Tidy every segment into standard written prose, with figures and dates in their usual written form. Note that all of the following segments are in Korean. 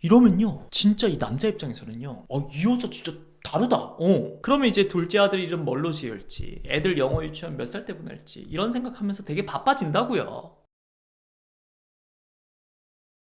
이러면요 진짜 이 남자 입장에서는요 이 여자 진짜 다르다. 그러면 이제 둘째 아들 이름 뭘로 지을지, 애들 영어 유치원 몇 살 때 보낼지 이런 생각하면서 되게 바빠진다고요.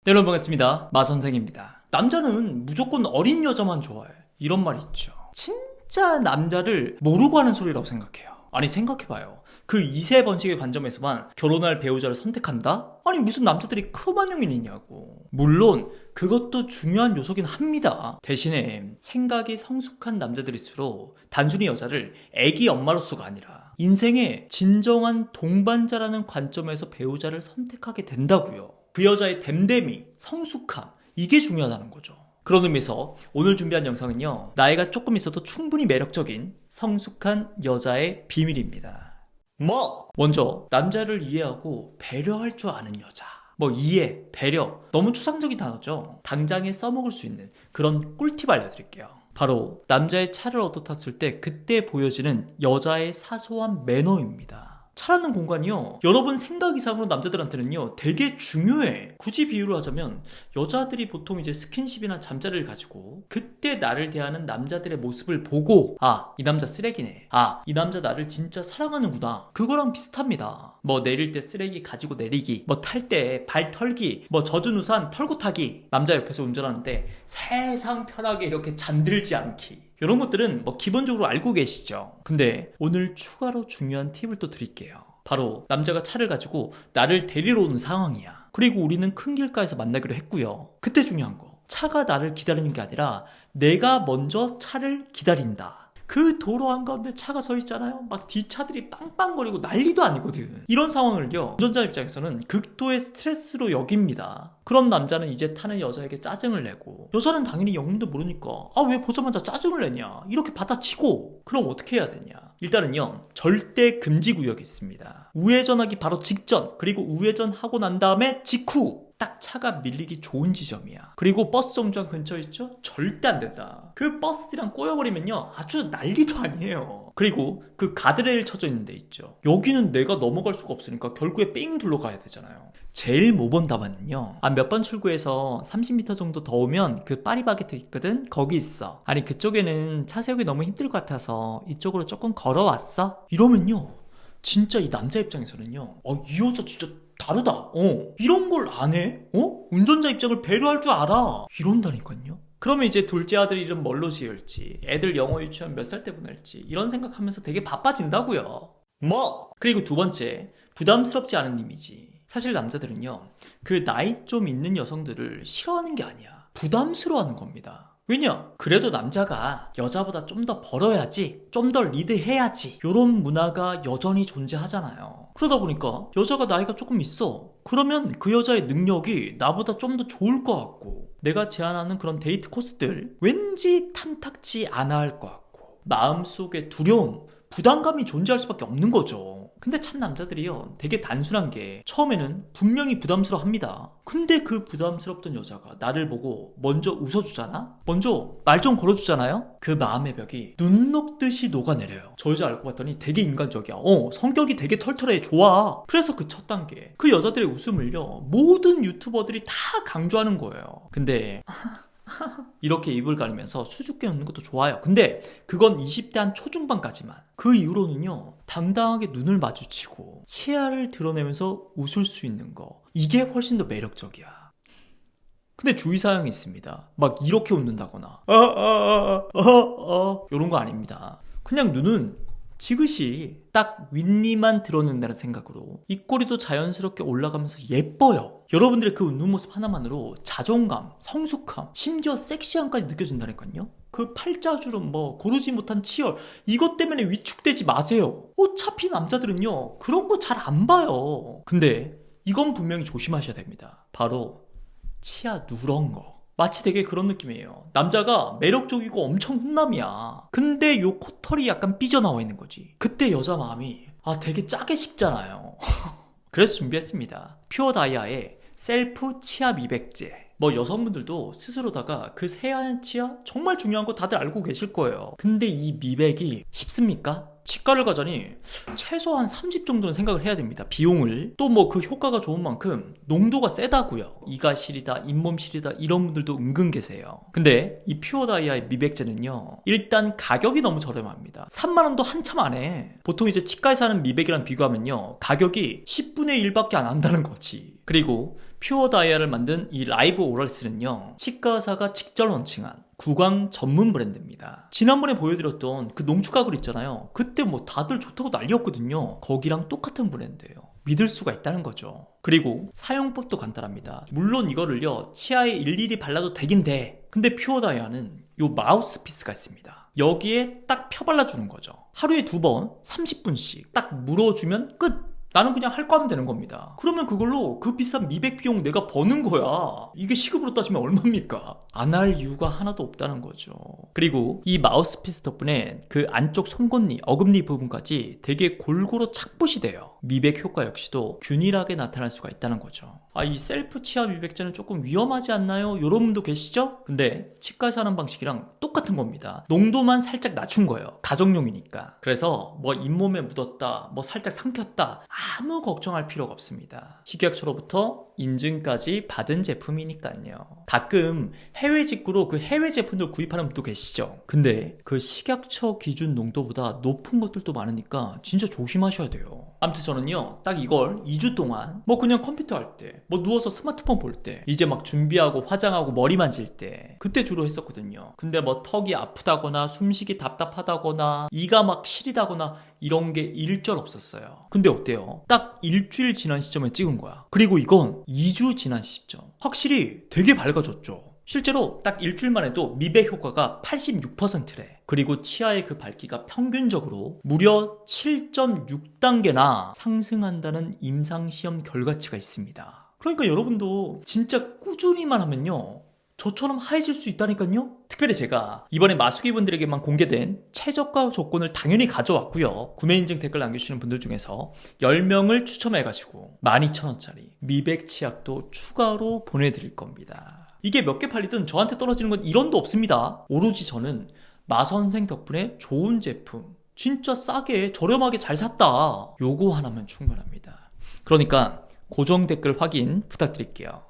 네, 여러분 반갑습니다. 마선생입니다. 남자는 무조건 어린 여자만 좋아해. 이런 말 있죠. 진짜 남자를 모르고 하는 소리라고 생각해요. 아니 생각해봐요. 그 2세 번식의 관점에서만 결혼할 배우자를 선택한다? 아니 무슨 남자들이 크로마뇽인이냐고. 물론 그것도 중요한 요소긴 합니다. 대신에 생각이 성숙한 남자들일수록 단순히 여자를 애기 엄마로서가 아니라 인생의 진정한 동반자라는 관점에서 배우자를 선택하게 된다고요. 그 여자의 댐댐이, 성숙함, 이게 중요하다는 거죠. 그런 의미에서 오늘 준비한 영상은요, 나이가 조금 있어도 충분히 매력적인 성숙한 여자의 비밀입니다. 먼저 남자를 이해하고 배려할 줄 아는 여자. 이해, 배려, 너무 추상적인 단어죠. 당장에 써먹을 수 있는 그런 꿀팁 알려드릴게요. 바로 남자의 차를 얻어 탔을 때 그때 보여지는 여자의 사소한 매너입니다. 차라는 공간이요, 여러분 생각 이상으로 남자들한테는요 되게 중요해. 굳이 비유를 하자면 여자들이 보통 이제 스킨십이나 잠자리를 가지고 그때 나를 대하는 남자들의 모습을 보고 이 남자 쓰레기네, 이 남자 나를 진짜 사랑하는구나, 그거랑 비슷합니다. 내릴 때 쓰레기 가지고 내리기, 탈 때 발 털기, 젖은 우산 털고 타기, 남자 옆에서 운전하는데 세상 편하게 이렇게 잠들지 않기, 이런 것들은 기본적으로 알고 계시죠. 근데 오늘 추가로 중요한 팁을 또 드릴게요. 바로 남자가 차를 가지고 나를 데리러 오는 상황이야. 그리고 우리는 큰 길가에서 만나기로 했고요. 그때 중요한 거, 차가 나를 기다리는 게 아니라 내가 먼저 차를 기다린다. 그 도로 한가운데 차가 서 있잖아요. 뒷차들이 빵빵거리고 난리도 아니거든. 이런 상황을요, 운전자 입장에서는 극도의 스트레스로 여깁니다. 그럼 남자는 이제 타는 여자에게 짜증을 내고, 여자는 당연히 영문도 모르니까 왜 보자마자 짜증을 내냐 이렇게 받아치고, 그럼 어떻게 해야 되냐. 일단은요, 절대 금지 구역이 있습니다. 우회전하기 바로 직전, 그리고 우회전하고 난 다음에 직후, 딱 차가 밀리기 좋은 지점이야. 그리고 버스 정류장 근처에 있죠? 절대 안 된다. 그 버스들이랑 꼬여버리면요 아주 난리도 아니에요. 그리고 그 가드레일 쳐져 있는 데 있죠. 여기는 내가 넘어갈 수가 없으니까 결국에 삥 둘러가야 되잖아요. 제일 모범 답안은요, 몇 번 출구에서 30m 정도 더 오면 그 파리바게트 있거든? 거기 있어. 아니 그쪽에는 차 세우기 너무 힘들 것 같아서 이쪽으로 조금 걸어왔어? 이러면요 진짜 이 남자 입장에서는요 이 여자 진짜 다르다. 이런 걸 안 해? 운전자 입장을 배려할 줄 알아. 이런다니까요. 그러면 이제 둘째 아들 이름 뭘로 지을지, 애들 영어 유치원 몇 살 때 보낼지 이런 생각하면서 되게 바빠진다고요. 그리고 두 번째, 부담스럽지 않은 이미지. 사실 남자들은요, 그 나이 좀 있는 여성들을 싫어하는 게 아니야, 부담스러워하는 겁니다. 왜냐? 그래도 남자가 여자보다 좀 더 벌어야지, 좀 더 리드해야지, 요런 문화가 여전히 존재하잖아요. 그러다 보니까 여자가 나이가 조금 있어. 그러면 그 여자의 능력이 나보다 좀 더 좋을 것 같고, 내가 제안하는 그런 데이트 코스들 왠지 탐탁지 않아 할 것 같고, 마음속에 두려움, 부담감이 존재할 수밖에 없는 거죠. 근데 참 남자들이요 되게 단순한 게, 처음에는 분명히 부담스러워 합니다. 근데 그 부담스럽던 여자가 나를 보고 먼저 웃어주잖아? 먼저 말 좀 걸어주잖아요? 그 마음의 벽이 눈 녹듯이 녹아내려요. 저 여자 알고 봤더니 되게 인간적이야. 성격이 되게 털털해. 좋아. 그래서 그 첫 단계, 그 여자들의 웃음을요 모든 유튜버들이 다 강조하는 거예요. 근데 이렇게 입을 가리면서 수줍게 웃는 것도 좋아요. 근데 그건 20대 한 초중반까지만. 그 이후로는요 당당하게 눈을 마주치고 치아를 드러내면서 웃을 수 있는 거, 이게 훨씬 더 매력적이야. 근데 주의사항이 있습니다. 이렇게 웃는다거나 이런 거 아닙니다. 그냥 눈은 지그시 딱 윗니만 드러낸다는 생각으로 입꼬리도 자연스럽게 올라가면서 예뻐요. 여러분들의 그 웃는 모습 하나만으로 자존감, 성숙함, 심지어 섹시함까지 느껴진다니까요. 그 팔자주름, 고르지 못한 치열, 이것 때문에 위축되지 마세요. 어차피 남자들은요 그런 거 잘 안 봐요. 근데 이건 분명히 조심하셔야 됩니다. 바로 치아 누런 거. 마치 되게 그런 느낌이에요. 남자가 매력적이고 엄청 훈남이야. 근데 요 코털이 약간 삐져나와 있는 거지. 그때 여자 마음이 되게 짜게 식잖아요. 그래서 준비했습니다. 퓨어 다이아의 셀프 치아 미백제. 뭐 여성분들도 스스로다가 그 새하얀 치아 정말 중요한 거 다들 알고 계실 거예요. 근데 이 미백이 쉽습니까? 치과를 가자니 최소한 30 정도는 생각을 해야 됩니다. 비용을. 또 뭐 그 효과가 좋은 만큼 농도가 세다고요. 이가 시리다, 잇몸 시리다 이런 분들도 은근 계세요. 근데 이 퓨어 다이아의 미백제는요, 일단 가격이 너무 저렴합니다. 3만 원도 한참 안 해. 보통 이제 치과에서 하는 미백이랑 비교하면요, 가격이 10분의 1밖에 안 한다는 거지. 그리고 퓨어 다이아를 만든 이 라이브 오럴스는요, 치과 의사가 직접 런칭한 구강 전문 브랜드입니다. 지난번에 보여드렸던 그 농축가글 있잖아요. 그때 뭐 다들 좋다고 난리였거든요. 거기랑 똑같은 브랜드예요. 믿을 수가 있다는 거죠. 그리고 사용법도 간단합니다. 물론 이거를요, 치아에 일일이 발라도 되긴 돼. 근데 퓨어 다이아는 요 마우스피스가 있습니다. 여기에 딱 펴발라주는 거죠. 하루에 2번 30분씩 딱 물어주면 끝! 나는 그냥 할 거 하면 되는 겁니다. 그러면 그걸로 그 비싼 미백 비용 내가 버는 거야. 이게 시급으로 따지면 얼마입니까? 안 할 이유가 하나도 없다는 거죠. 그리고 이 마우스피스 덕분에 그 안쪽 송곳니, 어금니 부분까지 되게 골고루 착붙이 돼요. 미백 효과 역시도 균일하게 나타날 수가 있다는 거죠. 이 셀프 치아 미백제는 조금 위험하지 않나요? 이런 분도 계시죠? 근데 치과에서 하는 방식이랑 똑같은 겁니다. 농도만 살짝 낮춘 거예요. 가정용이니까. 그래서 뭐 잇몸에 묻었다, 뭐 살짝 삼켰다, 아무 걱정할 필요가 없습니다. 식약처로부터 인증까지 받은 제품이니까요. 가끔 해외 직구로 그 해외 제품들 구입하는 분도 계시죠? 근데 그 식약처 기준 농도보다 높은 것들도 많으니까 진짜 조심하셔야 돼요. 아무튼 저는요, 딱 이걸 2주 동안 뭐 그냥 컴퓨터 할 때, 뭐 누워서 스마트폰 볼 때, 이제 막 준비하고 화장하고 머리 만질 때, 그때 주로 했었거든요. 근데 뭐 턱이 아프다거나 숨쉬기 답답하다거나 이가 막 시리다거나 이런 게 일절 없었어요. 근데 어때요? 딱 일주일 지난 시점에 찍은 거야. 그리고 이건 2주 지난 시점. 확실히 되게 밝아졌죠. 실제로 딱 일주일만 해도 미백 효과가 86%래. 그리고 치아의 그 밝기가 평균적으로 무려 7.6단계나 상승한다는 임상시험 결과치가 있습니다. 그러니까 여러분도 진짜 꾸준히만 하면요, 저처럼 하얘질 수 있다니까요. 특별히 제가 이번에 마수기분들에게만 공개된 최저가 조건을 당연히 가져왔고요. 구매 인증 댓글 남겨주시는 분들 중에서 10명을 추첨해가지고 12,000원짜리 미백 치약도 추가로 보내드릴 겁니다. 이게 몇 개 팔리든 저한테 떨어지는 건 1원도 없습니다. 오로지 저는 마선생 덕분에 좋은 제품, 진짜 싸게 저렴하게 잘 샀다, 요거 하나면 충분합니다. 그러니까 고정 댓글 확인 부탁드릴게요.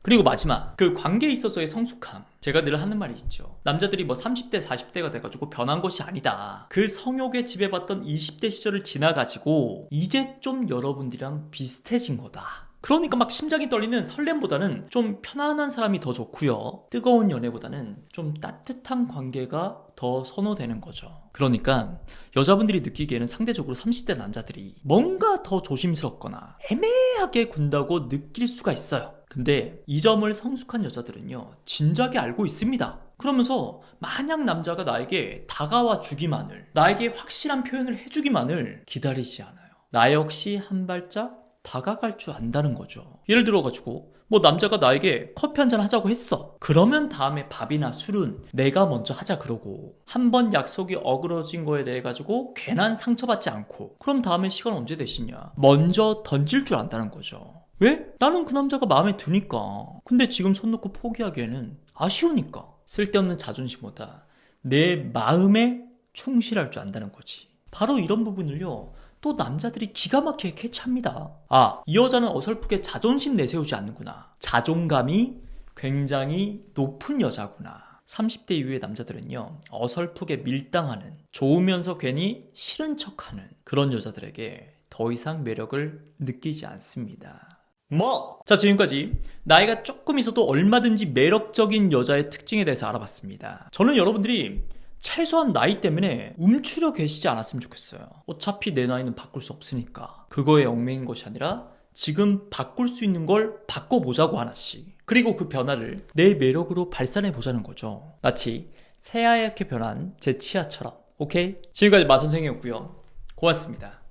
그리고 마지막, 그 관계에 있어서의 성숙함. 제가 늘 하는 말이 있죠. 남자들이 뭐 30대 40대가 돼가지고 변한 것이 아니다. 그 성욕에 지배받던 20대 시절을 지나가지고 이제 좀 여러분들이랑 비슷해진 거다. 그러니까 막 심장이 떨리는 설렘보다는 좀 편안한 사람이 더 좋고요. 뜨거운 연애보다는 좀 따뜻한 관계가 더 선호되는 거죠. 그러니까 여자분들이 느끼기에는 상대적으로 30대 남자들이 뭔가 더 조심스럽거나 애매하게 군다고 느낄 수가 있어요. 근데 이 점을 성숙한 여자들은요, 진작에 알고 있습니다. 그러면서 만약 남자가 나에게 다가와 주기만을, 나에게 확실한 표현을 해주기만을 기다리지 않아요. 나 역시 한 발짝 다가갈 줄 안다는 거죠. 예를 들어가지고 뭐 남자가 나에게 커피 한잔 하자고 했어. 그러면 다음에 밥이나 술은 내가 먼저 하자 그러고, 한번 약속이 어그러진 거에 대해 가지고 괜한 상처받지 않고, 그럼 다음에 시간 언제 되시냐, 먼저 던질 줄 안다는 거죠. 왜? 나는 그 남자가 마음에 드니까. 근데 지금 손 놓고 포기하기에는 아쉬우니까. 쓸데없는 자존심보다 내 마음에 충실할 줄 안다는 거지. 바로 이런 부분을요, 또 남자들이 기가 막히게 캐치합니다. 이 여자는 어설프게 자존심 내세우지 않는구나. 자존감이 굉장히 높은 여자구나. 30대 이후의 남자들은요, 어설프게 밀당하는, 좋으면서 괜히 싫은 척하는 그런 여자들에게 더 이상 매력을 느끼지 않습니다. 자, 지금까지 나이가 조금 있어도 얼마든지 매력적인 여자의 특징에 대해서 알아봤습니다. 저는 여러분들이 최소한 나이 때문에 움츠려 계시지 않았으면 좋겠어요. 어차피 내 나이는 바꿀 수 없으니까. 그거에 얽매인 것이 아니라 지금 바꿀 수 있는 걸 바꿔보자고 하나씩. 그리고 그 변화를 내 매력으로 발산해보자는 거죠. 마치 새하얗게 변한 제 치아처럼. 오케이? 지금까지 마선생이었고요. 고맙습니다.